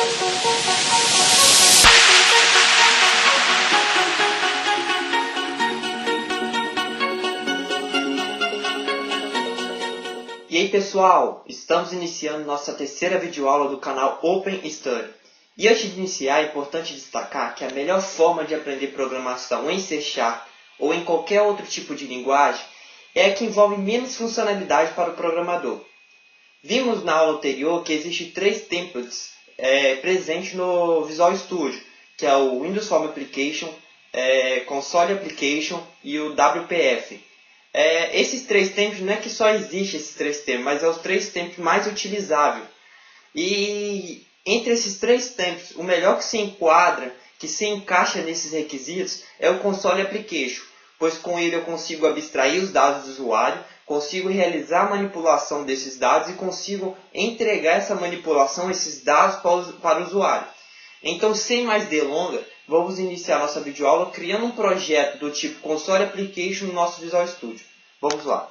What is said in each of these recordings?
E aí pessoal, estamos iniciando nossa terceira videoaula do canal Open Study. E antes de iniciar, é importante destacar que a melhor forma de aprender programação em C# ou em qualquer outro tipo de linguagem é a que envolve menos funcionalidade para o programador. Vimos na aula anterior que existem 3 templates presentes no Visual Studio, que é o Windows Form Application, Console Application e o WPF. Esses 3 templates não é que só existem esses 3 templates, mas é os 3 templates mais utilizáveis. E entre esses 3 templates, o melhor que se enquadra, que se encaixa nesses requisitos, é o Console Application, pois com ele eu consigo abstrair os dados do usuário, consigo realizar a manipulação desses dados e consigo entregar essa manipulação, esses dados para o usuário. Então, sem mais delongas, vamos iniciar nossa videoaula criando um projeto do tipo Console Application no nosso Visual Studio. Vamos lá.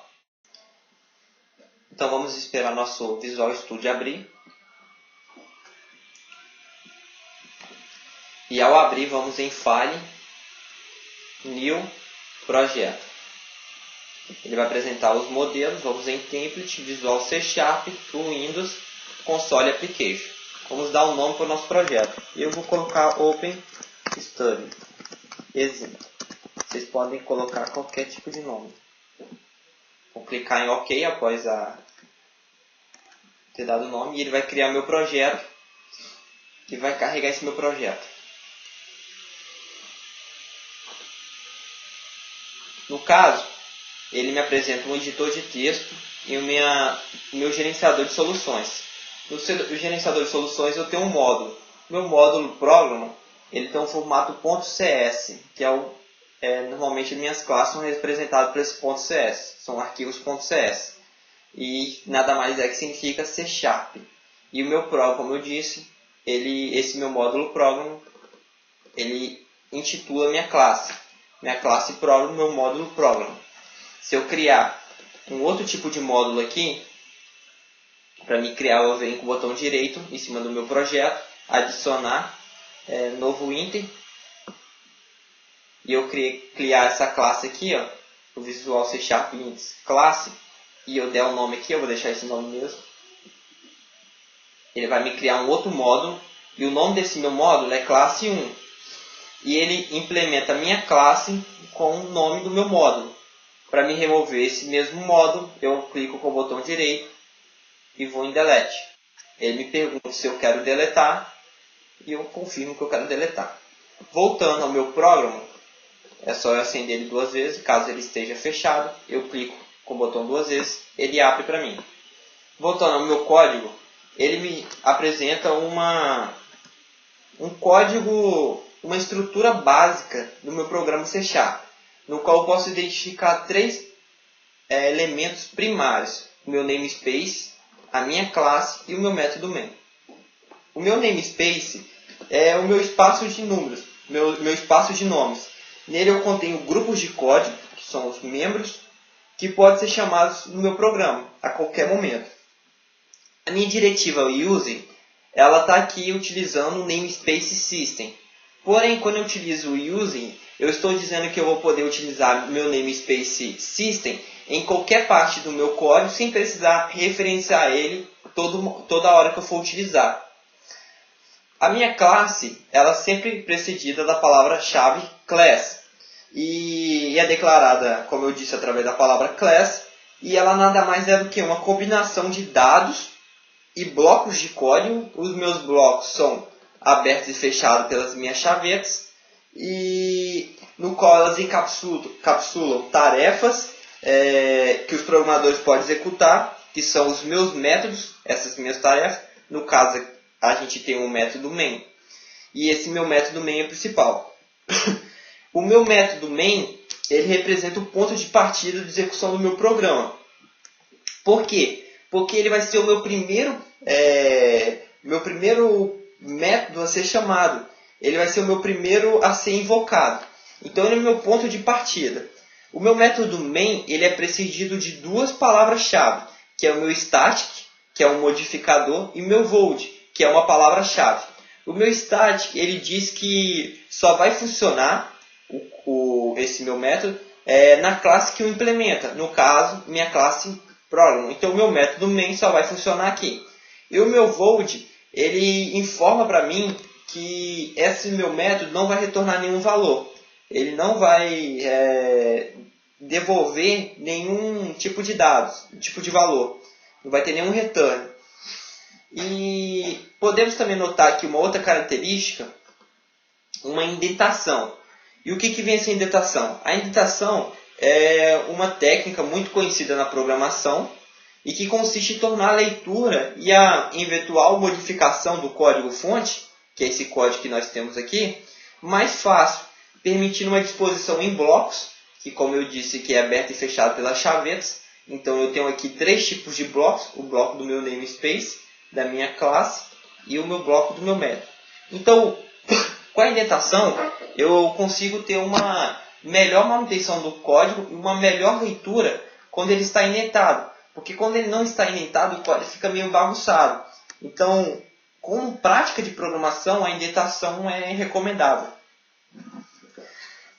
Então, vamos esperar nosso Visual Studio abrir. E ao abrir, vamos em File, New, Projeto. Ele vai apresentar os modelos, vamos em Template, Visual C#, Windows, Console Application. Vamos dar um nome para o nosso projeto. Eu vou colocar Open Study. Exemplo. Vocês podem colocar qualquer tipo de nome. Vou clicar em OK após ter dado o nome. E ele vai criar meu projeto. E vai carregar esse meu projeto. No caso, ele me apresenta um editor de texto e o meu gerenciador de soluções. No gerenciador de soluções eu tenho um módulo. Meu módulo Program, ele tem um formato .cs, que normalmente minhas classes são representadas por esse .cs, são arquivos .cs. E nada mais é que significa C#. E o meu Program, como eu disse, esse meu módulo Program, ele intitula minha classe Program, meu módulo Program. Se eu criar um outro tipo de módulo aqui, para me criar, eu venho com o botão direito em cima do meu projeto, adicionar, novo Inter, e eu criar essa classe aqui, ó, o Visual C# Linux classe, e eu der o nome aqui, eu vou deixar esse nome mesmo. Ele vai me criar um outro módulo, e o nome desse meu módulo é classe 1. E ele implementa a minha classe com o nome do meu módulo. Para me remover esse mesmo módulo, eu clico com o botão direito e vou em Delete. Ele me pergunta se eu quero deletar e eu confirmo que eu quero deletar. Voltando ao meu programa, é só eu acender ele 2 vezes, caso ele esteja fechado, eu clico com o botão 2 vezes, ele abre para mim. Voltando ao meu código, ele me apresenta um código, uma estrutura básica do meu programa C#, no qual eu posso identificar 3 elementos primários: o meu namespace, a minha classe e o meu método main. O meu namespace é o meu espaço de números, meu espaço de nomes. Nele eu contenho grupos de código, que são os membros, que podem ser chamados no meu programa a qualquer momento. A minha diretiva use, ela está aqui utilizando o namespace system. Porém, quando eu utilizo o using, eu estou dizendo que eu vou poder utilizar meu namespace system em qualquer parte do meu código sem precisar referenciar ele toda hora que eu for utilizar. A minha classe, ela é sempre precedida da palavra-chave class. E é declarada, como eu disse, através da palavra class. E ela nada mais é do que uma combinação de dados e blocos de código. Os meus blocos são abertos e fechados pelas minhas chavetas, e no qual elas encapsulam tarefas que os programadores podem executar, que são os meus métodos, essas minhas tarefas. No caso, a gente tem um método main, e esse meu método main é o principal. O meu método main, ele representa o ponto de partida de execução do meu programa. Por quê? Porque ele vai ser o meu primeiro método a ser chamado. Ele vai ser o meu primeiro a ser invocado. Então ele é o meu ponto de partida. O meu método main, ele é precedido de 2 palavras-chave, que é o meu static, que é um modificador, e o meu void, que é uma palavra-chave. O meu static, ele diz que só vai funcionar esse meu método na classe que o implementa. No caso, minha classe program. Então, o meu método main só vai funcionar aqui. E o meu void, ele informa para mim que esse meu método não vai retornar nenhum valor. Ele não vai devolver nenhum tipo de dados, tipo de valor. Não vai ter nenhum return. E podemos também notar aqui uma outra característica, uma indentação. E o que vem essa indentação? A indentação é uma técnica muito conhecida na programação e que consiste em tornar a leitura e a eventual modificação do código-fonte, que é esse código que nós temos aqui, mais fácil, permitindo uma disposição em blocos, que como eu disse que é aberto e fechado pelas chavetas. Então eu tenho aqui 3 tipos de blocos, o bloco do meu namespace, da minha classe e o meu bloco do meu método. Então, com a indentação, eu consigo ter uma melhor manutenção do código e uma melhor leitura quando ele está indentado. Porque quando ele não está indentado, o código fica meio bagunçado. Então, como prática de programação, a indentação é recomendável.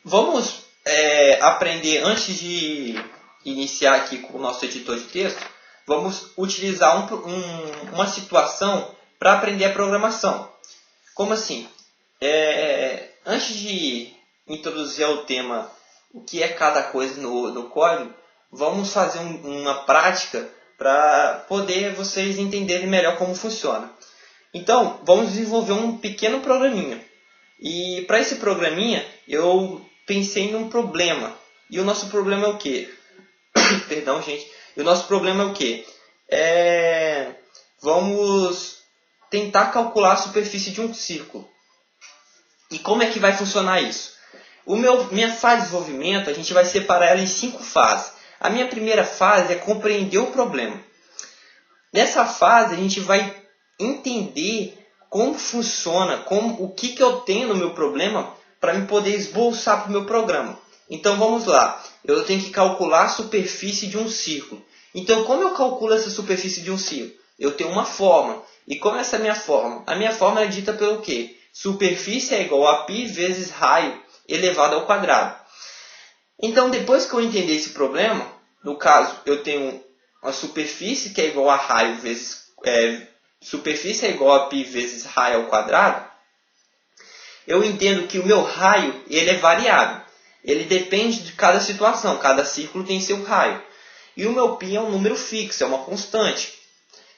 Vamos aprender, antes de iniciar aqui com o nosso editor de texto, vamos utilizar uma situação para aprender a programação. Como assim? Antes de introduzir ao tema o que é cada coisa no código, vamos fazer uma prática para poder vocês entenderem melhor como funciona. Então, vamos desenvolver um pequeno programinha. E para esse programinha, eu pensei num problema. E o nosso problema é o quê? Perdão, gente. E o nosso problema é o quê? Vamos tentar calcular a superfície de um círculo. E como é que vai funcionar isso? Minha fase de desenvolvimento, a gente vai separar ela em 5 fases. A minha primeira fase é compreender o problema. Nessa fase, a gente vai entender como funciona, o que eu tenho no meu problema para me poder esboçar para o meu programa. Então vamos lá, eu tenho que calcular a superfície de um círculo. Então como eu calculo essa superfície de um círculo? Eu tenho uma fórmula. E como é essa minha fórmula? A minha fórmula é dita pelo quê? Superfície é igual a π vezes raio elevado ao quadrado. Então depois que eu entender esse problema, no caso eu tenho a superfície que é igual a raio vezes... superfície é igual a π vezes raio ao quadrado, eu entendo que o meu raio ele é variável. Ele depende de cada situação, cada círculo tem seu raio. E o meu π é um número fixo, é uma constante,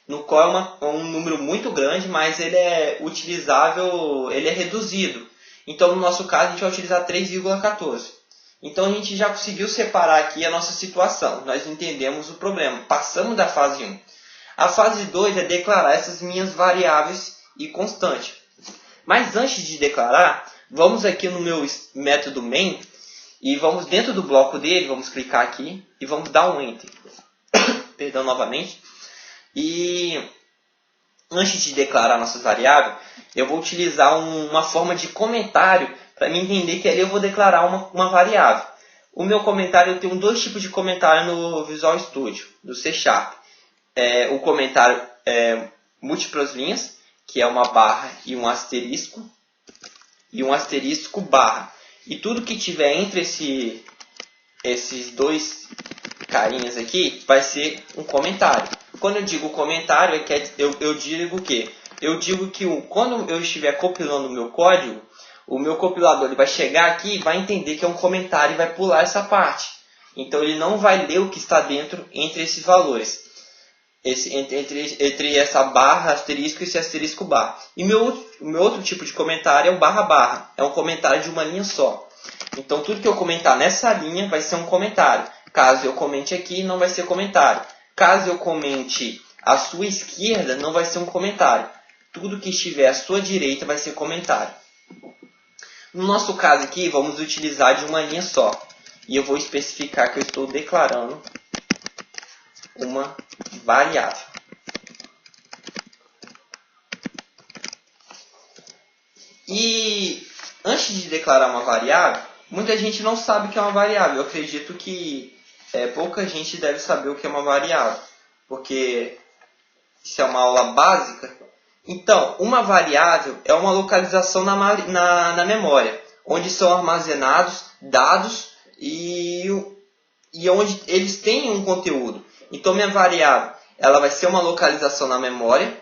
no qual é um número muito grande, mas ele é utilizável, ele é reduzido. Então, no nosso caso, a gente vai utilizar 3,14. Então, a gente já conseguiu separar aqui a nossa situação. Nós entendemos o problema, passamos da fase 1. A fase 2 é declarar essas minhas variáveis e constante. Mas antes de declarar, vamos aqui no meu método main e vamos dentro do bloco dele, vamos clicar aqui e vamos dar um Enter. Perdão novamente. E antes de declarar nossas variáveis, eu vou utilizar uma forma de comentário para me entender que ali eu vou declarar uma variável. O meu comentário, eu tenho 2 tipos de comentário no Visual Studio, do C#. O comentário múltiplas linhas, que é uma barra e um asterisco barra. E tudo que tiver entre esses 2 carinhas aqui vai ser um comentário. Quando eu digo comentário, eu digo o quê? Eu digo que quando eu estiver compilando o meu código, o meu compilador ele vai chegar aqui e vai entender que é um comentário e vai pular essa parte. Então ele não vai ler o que está dentro entre esses valores. Entre essa barra, asterisco e esse asterisco barra. E o meu outro tipo de comentário é o barra barra. É um comentário de uma linha só. Então tudo que eu comentar nessa linha vai ser um comentário. Caso eu comente aqui, não vai ser comentário. Caso eu comente à sua esquerda, não vai ser um comentário. Tudo que estiver à sua direita vai ser comentário. No nosso caso aqui, vamos utilizar de uma linha só. E eu vou especificar que eu estou declarando uma variável. E antes de declarar uma variável, muita gente não sabe o que é uma variável. Eu acredito que pouca gente deve saber o que é uma variável, porque isso é uma aula básica Então, uma variável é uma localização na memória, onde são armazenados dados e onde eles têm um conteúdo. Então, minha variável ela vai ser uma localização na memória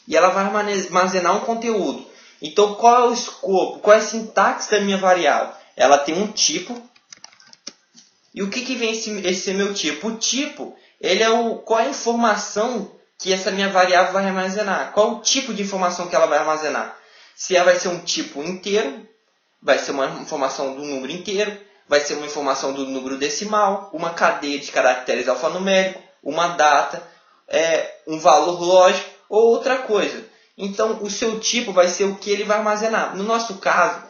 e ela vai armazenar um conteúdo. Então, qual é o escopo, qual é a sintaxe da minha variável? Ela tem um tipo. E o que vem esse meu tipo? O tipo, ele é qual é a informação que essa minha variável vai armazenar. Qual o tipo de informação que ela vai armazenar? Se ela vai ser um tipo inteiro, vai ser uma informação do número inteiro, vai ser uma informação do número decimal, uma cadeia de caracteres alfanumérico, uma data, um valor lógico ou outra coisa. Então, o seu tipo vai ser o que ele vai armazenar. No nosso caso,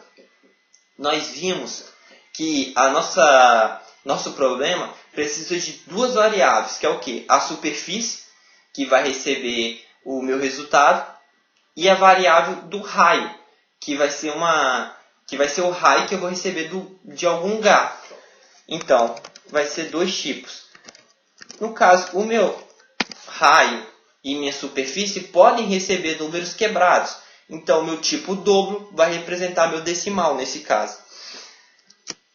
nós vimos que nosso problema precisa de duas variáveis, que é o quê? A superfície, que vai receber o meu resultado, e a variável do raio, que vai ser o raio que eu vou receber de algum lugar. Então, vai ser dois tipos. No caso, o meu raio e minha superfície podem receber números quebrados. Então, meu tipo dobro vai representar meu decimal nesse caso.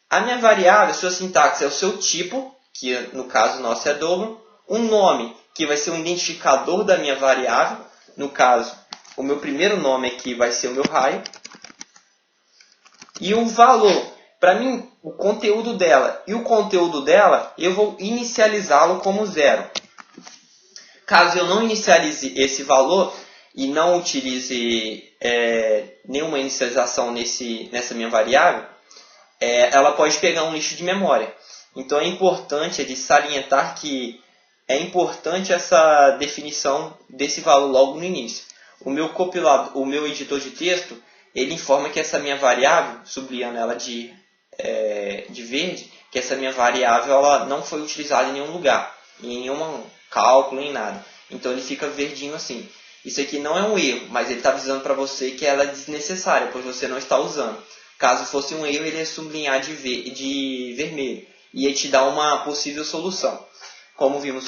A minha variável, sua sintaxe é o seu tipo, que no caso nosso é dobro, um nome, que vai ser um identificador da minha variável, no caso, o meu primeiro nome aqui vai ser o meu raio, e um valor. Para mim, o conteúdo dela e o conteúdo dela, eu vou inicializá-lo como 0. Caso eu não inicialize esse valor e não utilize nenhuma inicialização nessa minha variável, ela pode pegar um lixo de memória. Então é importante de salientar que é importante essa definição desse valor logo no início. O meu editor de texto, ele informa que essa minha variável, sublinhando ela de verde, que essa minha variável ela não foi utilizada em nenhum lugar, em nenhum cálculo, em nada. Então ele fica verdinho assim. Isso aqui não é um erro, mas ele está avisando para você que ela é desnecessária, pois você não está usando. Caso fosse um erro, ele ia sublinhar de vermelho e ia te dar uma possível solução. Como vimos,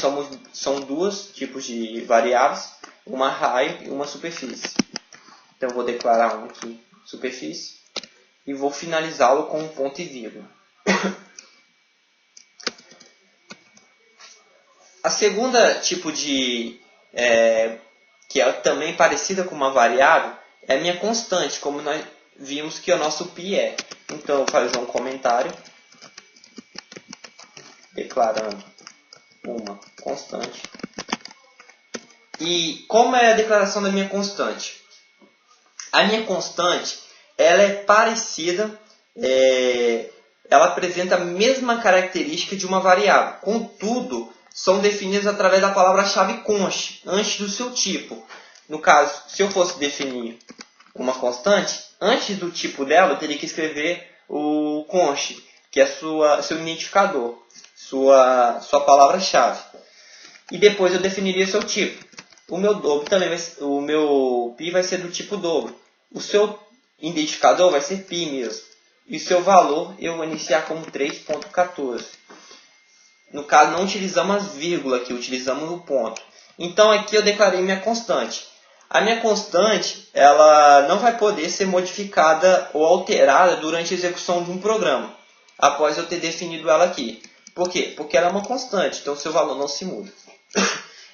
são dois tipos de variáveis, uma raio e uma superfície. Então eu vou declarar um aqui, superfície, e vou finalizá-lo com um ponto e vírgula. A segunda tipo que é também parecida com uma variável, é a minha constante, como nós vimos que o nosso π é. Então eu vou fazer um comentário declarando uma constante. E como é a declaração da minha constante? A minha constante, ela é parecida, ela apresenta a mesma característica de uma variável. Contudo, são definidas através da palavra-chave const, antes do seu tipo. No caso, se eu fosse definir uma constante, antes do tipo dela, eu teria que escrever o const, que é seu identificador, sua palavra-chave. E depois eu definiria seu tipo. O meu dobro também o meu π vai ser do tipo dobro. O seu identificador vai ser π mesmo. E o seu valor eu vou iniciar como 3.14. No caso, não utilizamos as vírgulas aqui, utilizamos o ponto. Então aqui eu declarei minha constante. A minha constante, ela não vai poder ser modificada ou alterada durante a execução de um programa, após eu ter definido ela aqui. Por quê? Porque ela é uma constante, então o seu valor não se muda.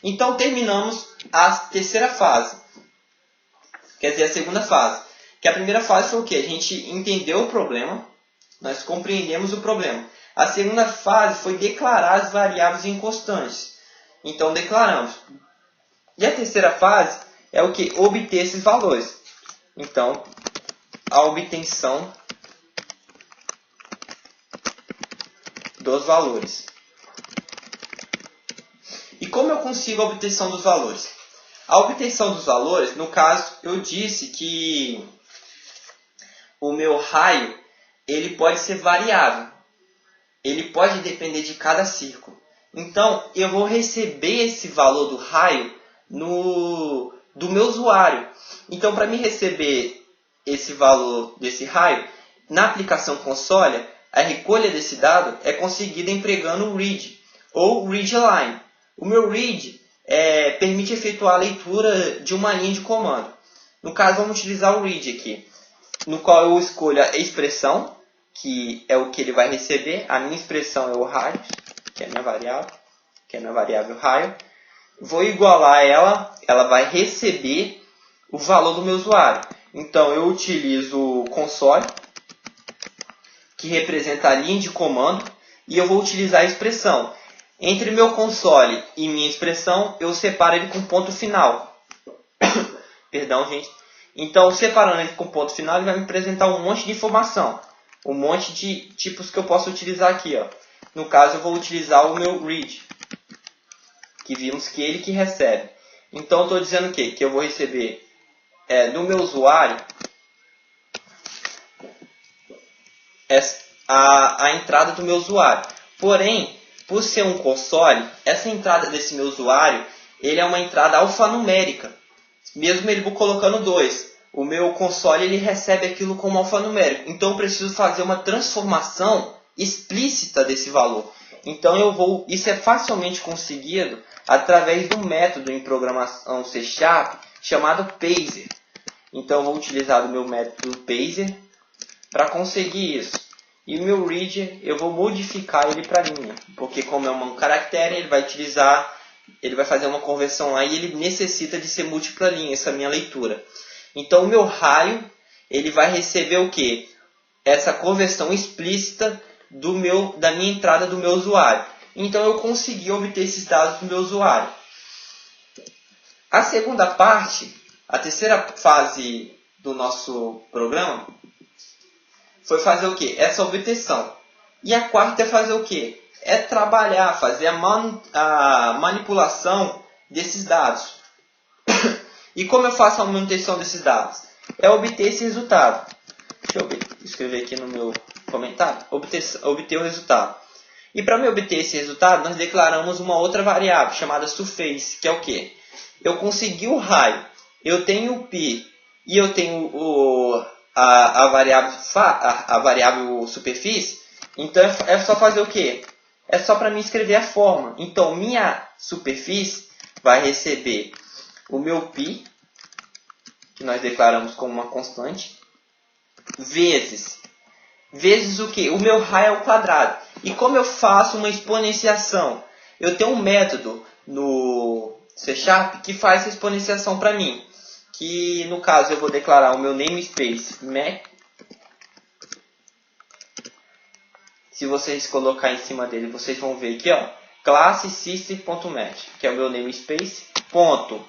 Então terminamos a terceira fase, quer dizer, a segunda fase. Que a primeira fase foi o quê? A gente entendeu o problema, nós compreendemos o problema. A segunda fase foi declarar as variáveis inconstantes. Então declaramos. E a terceira fase é o que? Obter esses valores. Então, a obtenção dos valores. E como eu consigo a obtenção dos valores? A obtenção dos valores, no caso, eu disse que o meu raio ele pode ser variável. Ele pode depender de cada círculo. Então, eu vou receber esse valor do raio do meu usuário. Então, para me receber esse valor desse raio, na aplicação console, a recolha desse dado é conseguida empregando o read ou readline. O meu read permite efetuar a leitura de uma linha de comando. No caso, vamos utilizar o read aqui, no qual eu escolho a expressão, que é o que ele vai receber. A minha expressão é o raio, que é a minha variável raio. Vou igualar ela vai receber o valor do meu usuário. Então, eu utilizo o console, que representa a linha de comando, e eu vou utilizar a expressão. Entre meu console e minha expressão, eu separo ele com ponto final. Perdão, gente. Então, separando ele com ponto final, ele vai me apresentar um monte de informação. Um monte de tipos que eu posso utilizar aqui. Ó. No caso, eu vou utilizar o meu read, que vimos que ele que recebe. Então, eu estou dizendo o quê? Que eu vou receber do meu usuário a entrada do meu usuário. Porém, por ser um console, essa entrada desse meu usuário, ele é uma entrada alfanumérica. Mesmo ele colocando 2. O meu console ele recebe aquilo como alfanumérico. Então eu preciso fazer uma transformação explícita desse valor. Então isso é facilmente conseguido através do método em programação C# chamado Parser. Então eu vou utilizar o meu método Parser para conseguir isso. E o meu read eu vou modificar ele para linha, porque como é um caractere, ele vai fazer uma conversão lá e ele necessita de ser múltipla linha, essa é a minha leitura. Então o meu raio, ele vai receber o quê? Essa conversão explícita da minha entrada do meu usuário. Então eu consegui obter esses dados do meu usuário. A segunda parte, a terceira fase do nosso programa, foi fazer o quê? Essa obtenção. E a quarta é fazer o quê? É trabalhar, fazer a manipulação desses dados. E como eu faço a manutenção desses dados? É obter esse resultado. Deixa eu escrever aqui no meu comentário. Obter o resultado. E para me obter esse resultado, nós declaramos uma outra variável chamada surface, que é o quê? Eu consegui o raio, eu tenho o pi e eu tenho a variável superfície. Então é só fazer o quê? É só para mim escrever a forma. Então minha superfície vai receber o meu π, que nós declaramos como uma constante, vezes o quê? O meu raio ao quadrado. E como eu faço uma exponenciação? Eu tenho um método no C# que faz essa exponenciação para mim. Que no caso eu vou declarar o meu namespace Mac. Se vocês colocar em cima dele, vocês vão ver aqui, ó, classe system.match, que é o meu namespace, ponto,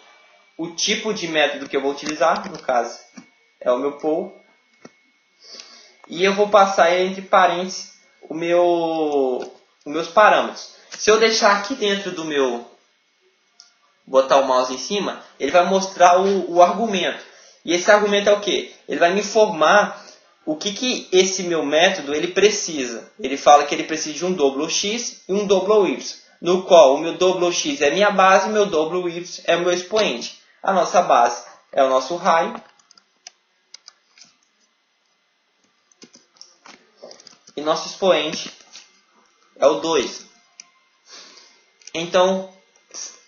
o tipo de método que eu vou utilizar, no caso, é o meu poll, e eu vou passar entre parênteses os meus parâmetros. Se eu deixar aqui dentro do meu, botar o mouse em cima, ele vai mostrar o argumento. E esse argumento é o quê? Ele vai me informar o que esse meu método ele precisa. Ele fala que ele precisa de um W(x) e um W(y), no qual o meu W(x) é minha base e o meu W(y) é o meu expoente. A nossa base é o nosso raio. E nosso expoente é o 2. Então,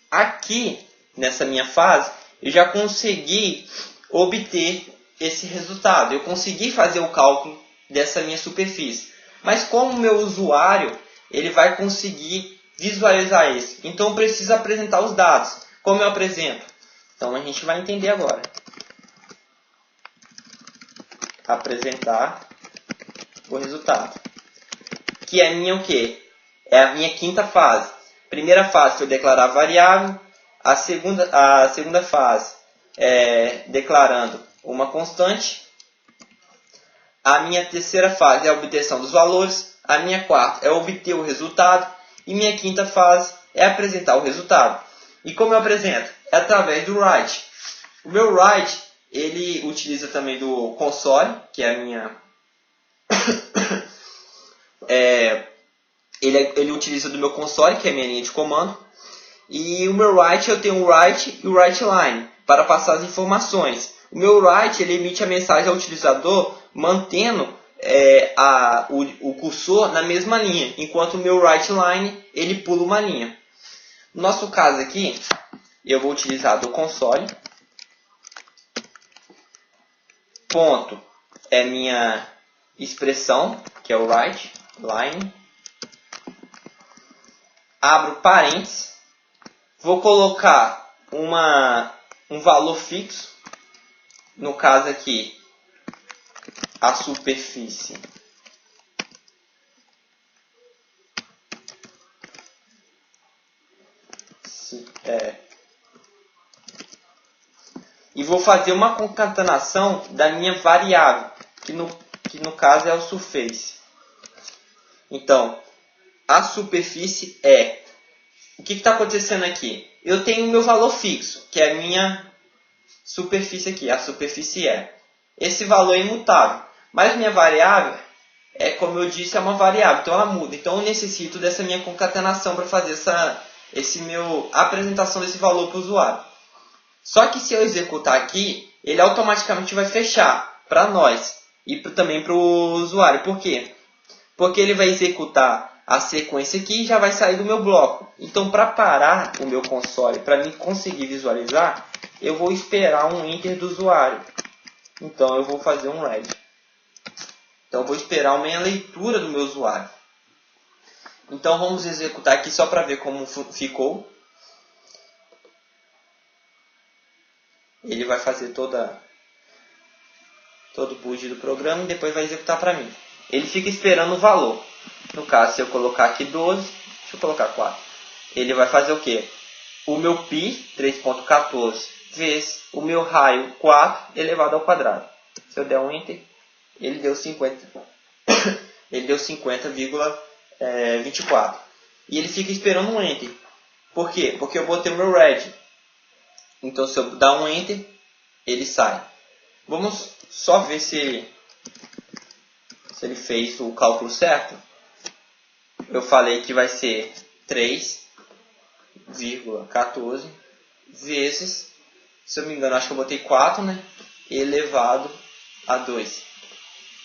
aqui, nessa minha fase, eu já consegui obter esse resultado. Eu consegui fazer o cálculo dessa minha superfície. Mas como o meu usuário ele vai conseguir visualizar isso? Então eu preciso apresentar os dados. Como eu apresento? Então a gente vai entender agora. Apresentar o resultado. Que é minha o quê? É a minha quinta fase. Primeira fase foi declarar a variável. A segunda fase é declarando uma constante. A minha terceira fase é a obtenção dos valores. A minha quarta é obter o resultado. E minha quinta fase é apresentar o resultado. E como eu apresento? É através do write. O meu write, ele utiliza também do console, que é a minha... ele utiliza do meu console, que é a minha linha de comando. E o meu write, eu tenho o write e o write line, para passar as informações. O meu write, ele emite a mensagem ao utilizador, mantendo o cursor na mesma linha, enquanto o meu write line, ele pula uma linha. No nosso caso aqui, eu vou utilizar do console. ponto é minha expressão, que é o write, line. Abro parênteses. Vou colocar um valor fixo. No caso aqui, a superfície e vou fazer uma concatenação da minha variável, que no caso é o surface. Então, a superfície é... O que está acontecendo aqui? Eu tenho o meu valor fixo, que é a minha superfície aqui, a superfície é. Esse valor é imutável, mas minha variável, como eu disse, é uma variável, então ela muda. Então eu necessito dessa minha concatenação para fazer a apresentação desse valor para o usuário. Só que se eu executar aqui, ele automaticamente vai fechar para nós e também para o usuário. Por quê? Porque ele vai executar a sequência aqui e já vai sair do meu bloco. Então, para parar o meu console, para mim conseguir visualizar, eu vou esperar um enter do usuário. Então, eu vou fazer um read. Então, eu vou esperar uma leitura do meu usuário. Então, vamos executar aqui só para ver como ficou. Ele vai fazer todo o build do programa e depois vai executar para mim. Ele fica esperando o valor. No caso, se eu colocar aqui 12, deixa eu colocar 4. Ele vai fazer o quê? O meu pi, 3.14, vezes o meu raio, 4, elevado ao quadrado. Se eu der um enter, ele deu 50. Ele deu 50,24. E ele fica esperando um enter. Por quê? Porque eu botei o meu read. Então, se eu dar um enter, ele sai. Vamos só ver se ele fez o cálculo certo. Eu falei que vai ser 3,14 vezes, se eu me engano, acho que eu botei 4, né? Elevado a 2.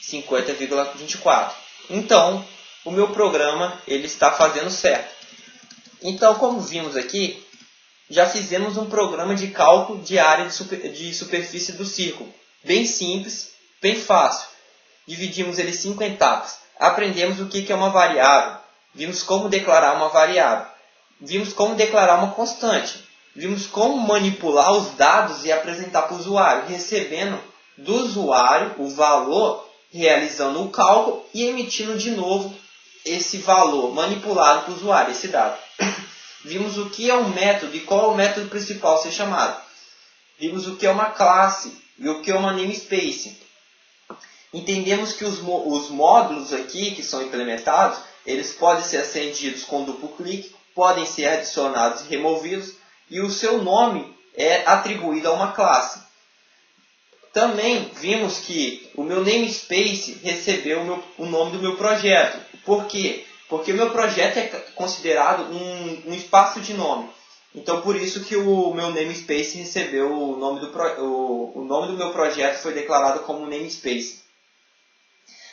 50,24. Então, o meu programa ele está fazendo certo. Então, como vimos aqui, já fizemos um programa de cálculo de área de superfície do círculo. Bem simples, bem fácil. Dividimos ele em 5 etapas. Aprendemos o que é uma variável. Vimos como declarar uma variável. Vimos como declarar uma constante. Vimos como manipular os dados e apresentar para o usuário, recebendo do usuário o valor, realizando o cálculo e emitindo de novo esse valor manipulado para o usuário, esse dado. Vimos o que é um método e qual é o método principal a ser chamado. Vimos o que é uma classe e o que é uma namespace. Entendemos que os módulos aqui que são implementados, eles podem ser acendidos com duplo clique, podem ser adicionados e removidos, e o seu nome é atribuído a uma classe. Também vimos que o meu namespace recebeu o nome do meu projeto. Por quê? Porque o meu projeto é considerado um espaço de nome. Então, por isso que o meu namespace recebeu o nome do meu projeto foi declarado como namespace.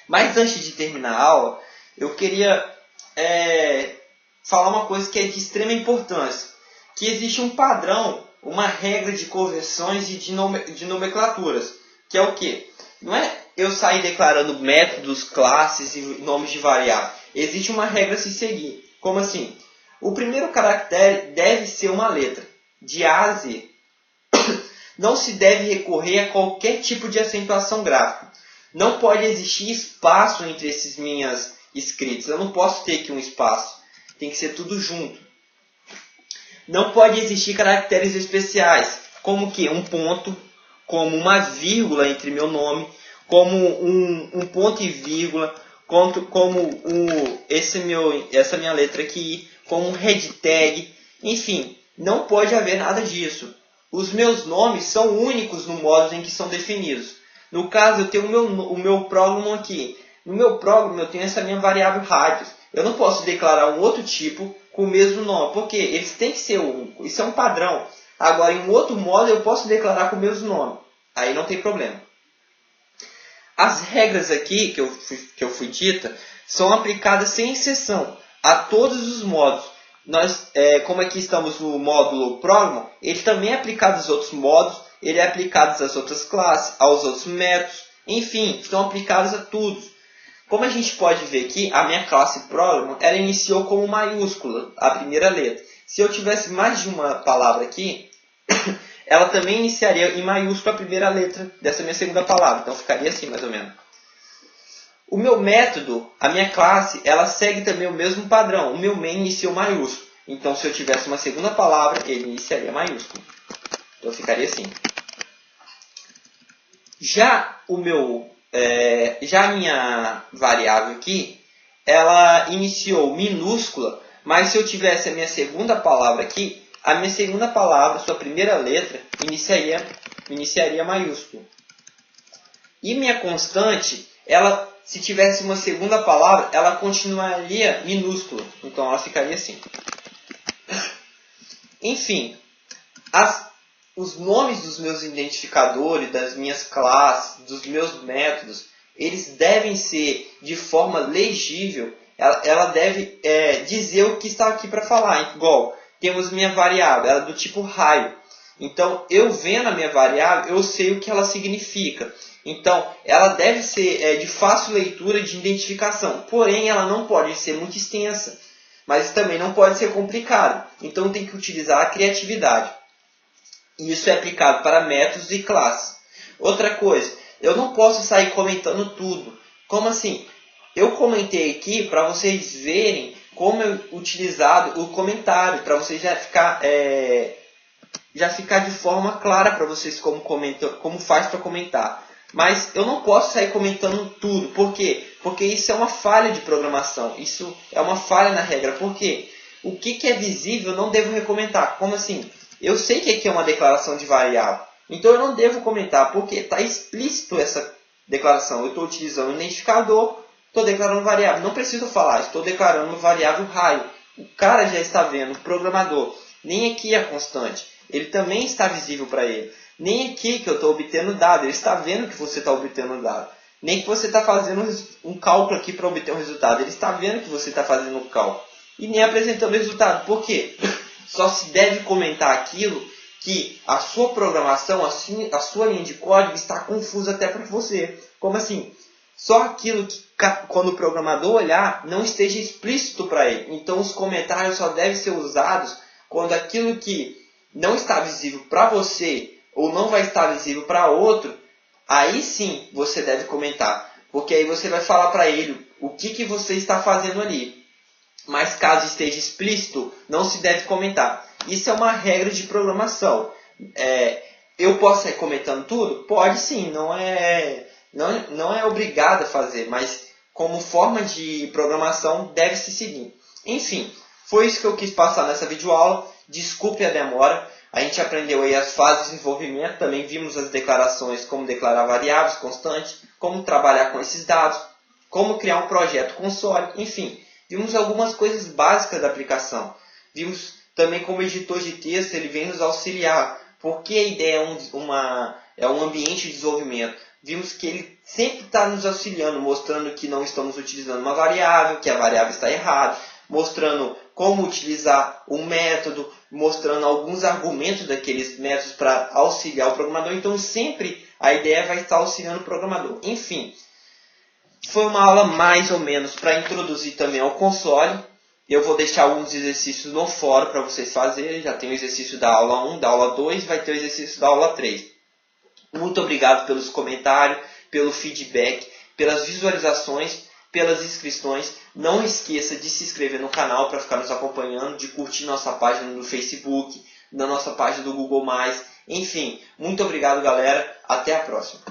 Mas antes de terminar a aula, eu queria falar uma coisa que é de extrema importância. Que existe um padrão, uma regra de conversões e de nomenclaturas. Que é o quê? Não é eu sair declarando métodos, classes e nomes de variável. Existe uma regra a se seguir. Como assim? O primeiro caractere deve ser uma letra. De A a Z. Não se deve recorrer a qualquer tipo de acentuação gráfica. Não pode existir espaço entre esses minhas escritas. Eu não posso ter aqui um espaço. Tem que ser tudo junto. Não pode existir caracteres especiais. Como que? Um ponto, como uma vírgula entre meu nome, como um ponto e vírgula, como essa minha letra aqui, como um head tag. Enfim, não pode haver nada disso. Os meus nomes são únicos no modo em que são definidos. No caso, eu tenho o meu prólogo aqui. No meu prólogo, eu tenho essa minha variável radius. Eu não posso declarar um outro tipo com o mesmo nome, porque eles têm que ser únicos. Isso é um padrão. Agora, em um outro modo, eu posso declarar com o mesmo nome. Aí não tem problema. As regras aqui que eu fui dita são aplicadas sem exceção a todos os modos. Nós, como aqui estamos no módulo prólogo, ele também é aplicado aos outros modos. ele é aplicado às outras classes, aos outros métodos, enfim, estão aplicados a tudo. Como a gente pode ver aqui, a minha classe Program, ela iniciou como maiúscula, a primeira letra. Se eu tivesse mais de uma palavra aqui, ela também iniciaria em maiúscula a primeira letra dessa minha segunda palavra. Então ficaria assim, mais ou menos. O meu método, a minha classe, ela segue também o mesmo padrão. O meu main iniciou maiúsculo. Então se eu tivesse uma segunda palavra, ele iniciaria maiúsculo. Então ficaria assim. Já a minha variável aqui, ela iniciou minúscula, mas se eu tivesse a minha segunda palavra aqui, a minha segunda palavra, sua primeira letra, iniciaria maiúsculo. E minha constante, ela, se tivesse uma segunda palavra, ela continuaria minúscula. Então ela ficaria assim. Enfim, os nomes dos meus identificadores, das minhas classes, dos meus métodos, eles devem ser de forma legível. Ela deve dizer o que está aqui para falar. Igual, temos minha variável, ela é do tipo raio. Então, eu vendo a minha variável, eu sei o que ela significa. Então, ela deve ser de fácil leitura de identificação. Porém, ela não pode ser muito extensa. Mas também não pode ser complicada. Então, tem que utilizar a criatividade. E isso é aplicado para métodos e classes. Outra coisa, eu não posso sair comentando tudo. Como assim? Eu comentei aqui para vocês verem como é utilizado o comentário, para vocês já ficar de forma clara para vocês como faz para comentar. Mas eu não posso sair comentando tudo. Por quê? Porque isso é uma falha de programação. Isso é uma falha na regra. Por quê? O que é visível eu não devo recomendar. Como assim? Eu sei que aqui é uma declaração de variável. Então eu não devo comentar, porque está explícito essa declaração. Eu estou utilizando o identificador, estou declarando variável. Não preciso falar, estou declarando variável raio. O cara já está vendo, o programador. Nem aqui é a constante. Ele também está visível para ele. Nem aqui que eu estou obtendo dado. Ele está vendo que você está obtendo dado. Nem que você está fazendo um cálculo aqui para obter um resultado. Ele está vendo que você está fazendo um cálculo. E nem apresentando o resultado. Por quê? Só se deve comentar aquilo que a sua programação, a sua linha de código está confusa até para você. Como assim? Só aquilo que, quando o programador olhar, não esteja explícito para ele. Então, os comentários só devem ser usados quando aquilo que não está visível para você ou não vai estar visível para outro, aí sim você deve comentar. Porque aí você vai falar para ele o que você está fazendo ali. Mas caso esteja explícito, não se deve comentar. Isso é uma regra de programação. Eu posso sair comentando tudo? Pode sim, não é obrigado a fazer, mas como forma de programação deve se seguir. Enfim, foi isso que eu quis passar nessa videoaula. Desculpe a demora. A gente aprendeu aí as fases de desenvolvimento, também vimos as declarações, como declarar variáveis constantes, como trabalhar com esses dados, como criar um projeto console, enfim. Vimos algumas coisas básicas da aplicação. Vimos também como editor de texto, ele vem nos auxiliar. Porque a ideia é um ambiente de desenvolvimento. Vimos que ele sempre está nos auxiliando, mostrando que não estamos utilizando uma variável, que a variável está errada, mostrando como utilizar um método, mostrando alguns argumentos daqueles métodos para auxiliar o programador. Então, sempre a ideia vai estar auxiliando o programador. Enfim, foi uma aula mais ou menos para introduzir também ao console. Eu vou deixar alguns exercícios no fórum para vocês fazerem. Já tem o exercício da aula 1, da aula 2, vai ter o exercício da aula 3. Muito obrigado pelos comentários, pelo feedback, pelas visualizações, pelas inscrições. Não esqueça de se inscrever no canal para ficar nos acompanhando, de curtir nossa página no Facebook, na nossa página do Google+. Enfim, muito obrigado, galera. Até a próxima.